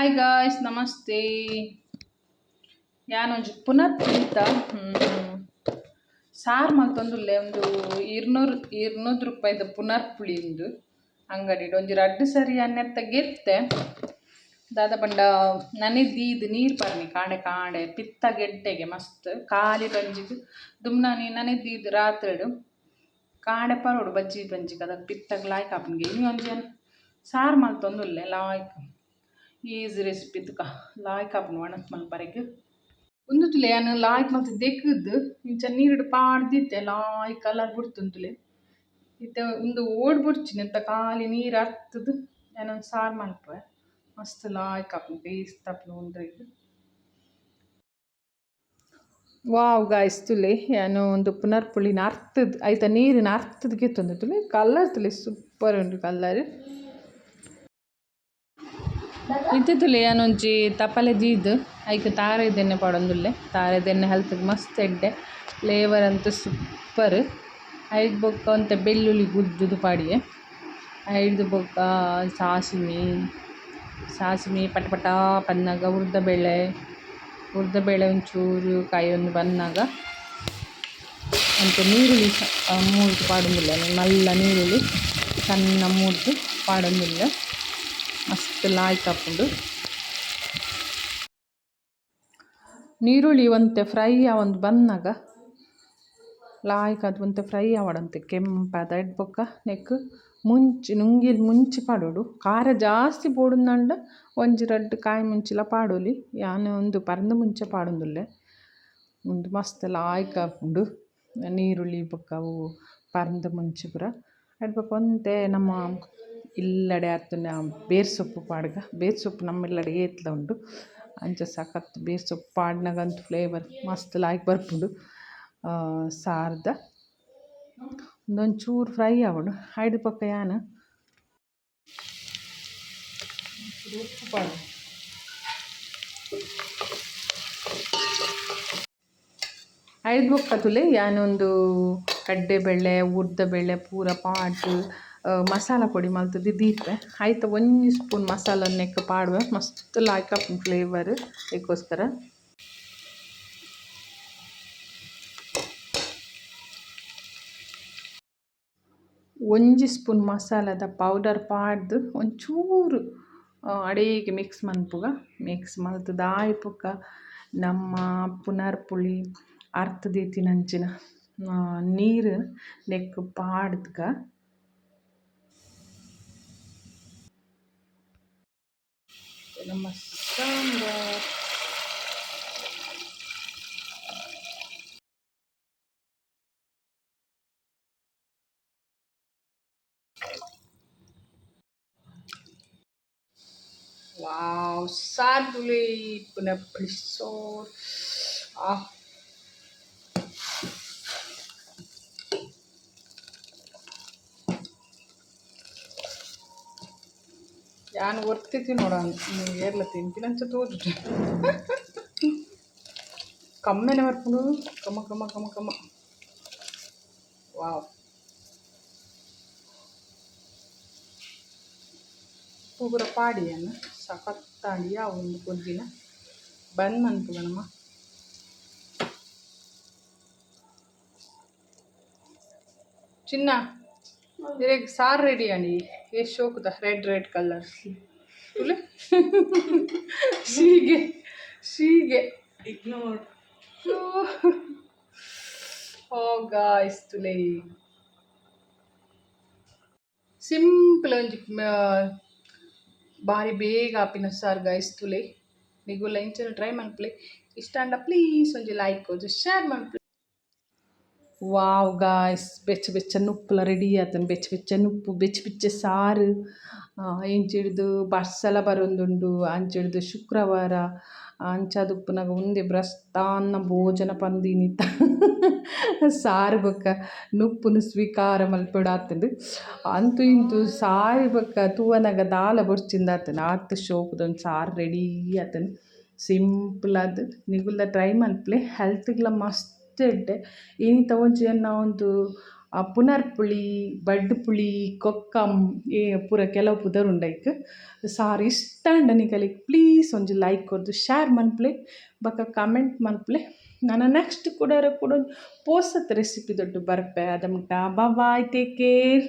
Hi guys ನಮಸ್ತೆ. ಯಾನೊಂಜಿ ಪುನರ್ ಪುಳಿತ ಸಾರು ಮಲ್ತೊಂದುಲ್ಲೆ ಒಂದು 200 ರೂಪಾಯಿದ ಪುನರ್ ಪುಳಿ ಉಂದು ಅಂಗಡಿಡು ಒಂಜಿ ರಡ್ಡು ಸರಿ ಅನ್ನೆತ್ತ ಗೆತ್ತೆ ದಾದ ಪಂಡ ನನೆದೀದ್ ನೀರು ಪರ್ನಿ ಕಾಂಡೆ ಕಾಂಡೆ ಪಿತ್ತ ಗೆಡ್ಡೆಗೆ ಮಸ್ತ್ ಖಾಲಿ ಬಂಜಿದು ದುಮ್ನಾನಿ ನನೆದೀದ್ ರಾತ್ರಿಡು ಕಾಂಡೆ ಪರೋಡು ಬಜ್ಜಿ ಬಂಜಿಗೆ ಅದಕ್ಕೆ ಪಿತ್ತಗೆ ಲಾಯ್ಕ್ ಹಾಪನ್ಗೆ ಇನ್ನು ಒಂಜಿ ಸಾರು ಮಲ್ತೊಂದುಲ್ಲೆ ಲಾಯ್ಕ್ ಈಸಿ ರೆಸಿಪಿ ತುಕ ಲಾಯ್ಕ್ ಹಾಪುನು ಒಣಕ್ ಮಲ್ಪರೆಗ್ ಉಂದುತುಲೆ ಯಾನು ಲಾಯ್ಕ್ ಮಲ್ತು ದೆಕ್ಕುದು ಇಂಚ ನೀರುಡು ಪಾಡ್ದಿತ್ತೆ ಲಾಯ್ಕ್ ಕಲರ್ ಬುಡ್ತುಂತುಲೆ ಇತ್ತೆ ಉಂದು ಓಡ್ ಬುಡ್ಚಿನ ಎಂತ ಖಾಲಿ ನೀರು ಹರ್ತದು ಯಾನೊಂದು ಸಾರು ಮಲ್ಪೆ ಮಸ್ತ್ ಲಾಯ್ಕ್ ಹಾಪುನು ಬೇಯಿಸ್ತಾ ಹಾಪುನು ಉಂಡ್ರೆಗ್ ವಾವ್ ಗಾಯ್ಸ್ ತುಲೆ ಯಾನು ಒಂದು ಪುನರ್ ಪುಳಿನ ಅರ್ತದ ಐತ ನೀರಿನ ಅರ್ತದ ಗೆತ್ತೊಂದು ತುಲೆ ಕಲರ್ ತುಲೆ ಸೂಪರ್ ಉಂಡು ಕಲರ್ ಇತ್ತಿತ್ತುಲೆ ಯಾನೊಂಜಿ ತಪಲೆ ದೀದ್ ಐಕ್ ತಾರೆದೆಣ್ಣೆ ಪಾಡೊಂದುಲ್ಲೆ ತಾರೆದೆಣ್ಣೆ ಹೆಲ್ತ್ಗೆ ಮಸ್ತ್ ಎಡ್ಡೆ ಫ್ಲೇವರ್ ಅಂತೂ ಸೂಪರ್. ಐದು ಬೊಕ್ಕ ಒಂತೆ ಬೆಳ್ಳುಳ್ಳಿ ಗುದ್ದುದು ಪಾಡಿಯೆ ಐದು ಬೊಕ್ಕ ಸಾಸಿಮೆ ಪಟ ಪಟ ಪನ್ನಾಗ ಉರ್ದಬೇಳೆ ಒಂಚೂರು ಕಾಯಿ ಒಂದು ಬನ್ನಾಗ ಅಂತ ನೀರುಳ್ಳಿ ಮೂರ್ದು ಪಾಡೊಂದಿಲ್ಲ ನಲ್ಲ ನೀರುಳ್ಳಿ ಸಣ್ಣ ಮೂರ್ದು ಪಾಡೊಂದಿಲ್ಲ ಮಸ್ತ್ ಲಾಯ್ಕ್ ಹಾಪುಂಡು ನೀರುಳ್ಳಿ ಒಂತೆ ಫ್ರೈ ಆವೊಂದು ಬನ್ನಾಗ ಲಾಯ್ಕ್ ಅದು ಒಂತೆ ಫ್ರೈ ಆವಡಂತೆ ಕೆಂಪಾದ ಎಡ್ಬೊಕ್ಕ ನೆಕ್ ನುಂಗಿಲ್ ಮುಂಚಿ ಪಾಡೋಡು ಖಾರ ಜಾಸ್ತಿ ಪೋಡುಂದಂಡ ಒಂಜಿ ರಡ್ಡು ಕಾಯಿ ಮುಂಚಿಲ ಪಾಡೋಲಿ ಯಾನು ಒಂದು ಪರಂದು ಮುಂಚೆ ಪಾಡೊಂದುಲ್ಲೆ ಒಂದು ಮಸ್ತ್ ಲಾಯ್ಕ್ ಹಾಪುಂಡು ನೀರುಳ್ಳಿ ಬೊಕ್ಕ ಅವು ಪರಂದು ಮುಂಚೆ ಪೂರ ಎಡ್ಬೊಕ್ಕ ಒಂತೆ ನಮ್ಮ ಇಲ್ಲಡೆ ಆತುನ ಬೇರ್ ಸೊಪ್ಪು ಪಾಡ್ಗ ಬೇರ್ ಸೊಪ್ಪು ನಮ್ಮಿಲ್ಲಡೆ ಏತ್ಲ ಉಂಡು ಅಂಚ ಸಖತ್ ಬೇರ್ ಸೊಪ್ಪು ಪಾಡ್ನಗಂತೂ ಫ್ಲೇವರ್ ಮಸ್ತ್ ಲಾಯ್ಕ್ ಬರ್ಪುಂಡು ಸಾರ್ದ ಒಂದೊಂಚೂರು ಫ್ರೈ ಆವಡು ಐದು ಪಕ್ಕ ಯಾನು ಉಪ್ಪು ಪಾಡು ಐದು ಬೊಕ್ಕ ತುಲೆ ಯಾನೊಂದು ಕಡ್ಲೆಬೇಳೆ ಉರ್ದಬೇಳೆ ಪೂರ ಪಾಟ್ ಮಸಾಲ ಪೊಡಿ ಮಲ್ತುದು ದೀಪೆ ಐತ ಒಂಜಿ ಸ್ಪೂನ್ ಮಸಾಲ ನೆಕ್ ಪಾಡುವೆ ಮಸ್ತ್ ಲಾಯ್ಕ್ ಹಾಪುಂಡು ಫ್ಲೇವರ್ ಅದಕ್ಕೋಸ್ಕರ ಒಂಜಿ ಸ್ಪೂನ್ ಮಸಾಲದ ಪೌಡರ್ ಪಾಡ್ದು ಒಂಚೂರು ಅಡೇಗೆ ಮಿಕ್ಸ್ ಮಲ್ತುದು ಆಯ್ಪುಕ್ಕ ನಮ್ಮ ಪುನರ್ ಪುಳಿ ಅರ್ಥ ದೀತಿನಂಚಿನ ನೀರು ನೆಕ್ ಪಾಡ್ದ್ಗ ನಮ್ಮ ಸಾಂಬಾರ್ ವಾವ್ ಸಾರ್ ತುಲೆ ಪುನಃ ಪುಳಿಸೋ ಯಾನು ಒರ್ತಿತಿ ನೋಡ ನೀವು ಏರ್ಲ ತಿಂತಿನಂಚ ತೋಜು ಕಮ್ಮೆನೆ ಬರ್ಪುಂಡು ಕಮ್ಮ ವಾವ್ ಪೂರ ಪಾಡಿಯನ್ನ ಸಖತ್ತಾಡಿ ಆ ಒಂದು ಕೊದ್ದಿನ ಬಂದ್ ಮನ್ಪುಗ ನಮ್ಮ ಚಿನ್ನ ಇರೆಗ್ ಸಾರು ರೆಡಿ ಆಂಡಿ ಎಷ್ಟು ಶೋಕುದ ರೆಡ್ ಕಲರ್ ತುಲೆ ಶೀಗೆ ಇಗ್ನೋರ್ ಓ ಗಾಯ್ಸ್ ತುಲೆ ಸಿಂಪಲ್ ಒಂಜಿ ಬಾರಿ ಬೇಗ ಆಪಿನ ಸಾರು ಗಾಯ್ಸ್ ತುಲೆ ನಿಗುಲ್ಲ ಇಂಚನ ಟ್ರೈ ಮನ್ಪ್ಲೆ ಇಷ್ಟ ಅಂಡ ಪ್ಲೀಸ್ ಒಂಜಿ ಲೈಕ್ ಒಂಜಿ ಶೇರ್ ಮನ್ಪ್ಲೆ. ವಾವ್ ಗಾಯ್ಸ್ ಬೆಚ್ಚ ಉಪ್ಪುಲ ರೆಡಿ ಆತನು ಬೆಚ್ಚ ಉಪ್ಪು ಬೆಚ್ಚ ಸಾರು ಇಂಚಿಡ್ದು ಬಸ್ಸಲ ಬರೊಂದುಂಡು ಅಂಚಿಡ್ದು ಶುಕ್ರವಾರ ಅಂಚಾದುಪ್ಪುನಗ ಉಂದೆ ಬ್ರಸ್ತಾನ್ನ ಭೋಜನ ಪಂದಿನಿತ್ತ ಸಾರು ಬೊಕ್ಕ ನುಪ್ಪುನು ಸ್ವೀಕಾರ ಮಲ್ಪೊಡು ಆತುಂಡು ಅಂತೂ ಇಂತೂ ಸಾರು ಬೊಕ್ಕ ತೂವನಗ ದಾಲ ಬೊರ್ಚಿಂದಾತನು ಆತು ಶೋಕುದೊಂದು ಸಾರು ರೆಡಿ ಆತನು ಸಿಂಪಲ್ ಅದು ನಿಗುಲ್ಲ ಟ್ರೈ ಮಲ್ಪಲೆ ಹೆಲ್ತ್ಗ್ಲ ಮಸ್ತ್ ಎಡ್ಡೆ ಏನಿತ್ತ ಒಂಜಿ ಎನ್ನ ಒಂದು ಪುನರ್ಪುಳಿ ಬಡ್ ಪುಳಿ ಕೊಕ್ಕಂ ಪೂರ ಕೆಲವು ಪುದರ್ ಉಂಡೈಕ್ ಸಾರು ಇಷ್ಟ ಅಂಡ ನಿಕಲಿಗೆ ಪ್ಲೀಸ್ ಒಂಜಿ ಲೈಕ್ ಕೊರ್ದು ಶೇರ್ ಮನ್ಪುಲೆ ಬೊಕ ಕಮೆಂಟ್ ಮನ್ಪುಲೆ ನನ್ನ ನೆಕ್ಸ್ಟ್ ಕೂಡ ಪೋಸತ್ ರೆಸಿಪಿ ದೊಡ್ಡು ಬರ್ಪೆ ಅದ ಮುಟ್ಟ ಬಾಯ್ ಟೇಕ್ ಕೇರ್.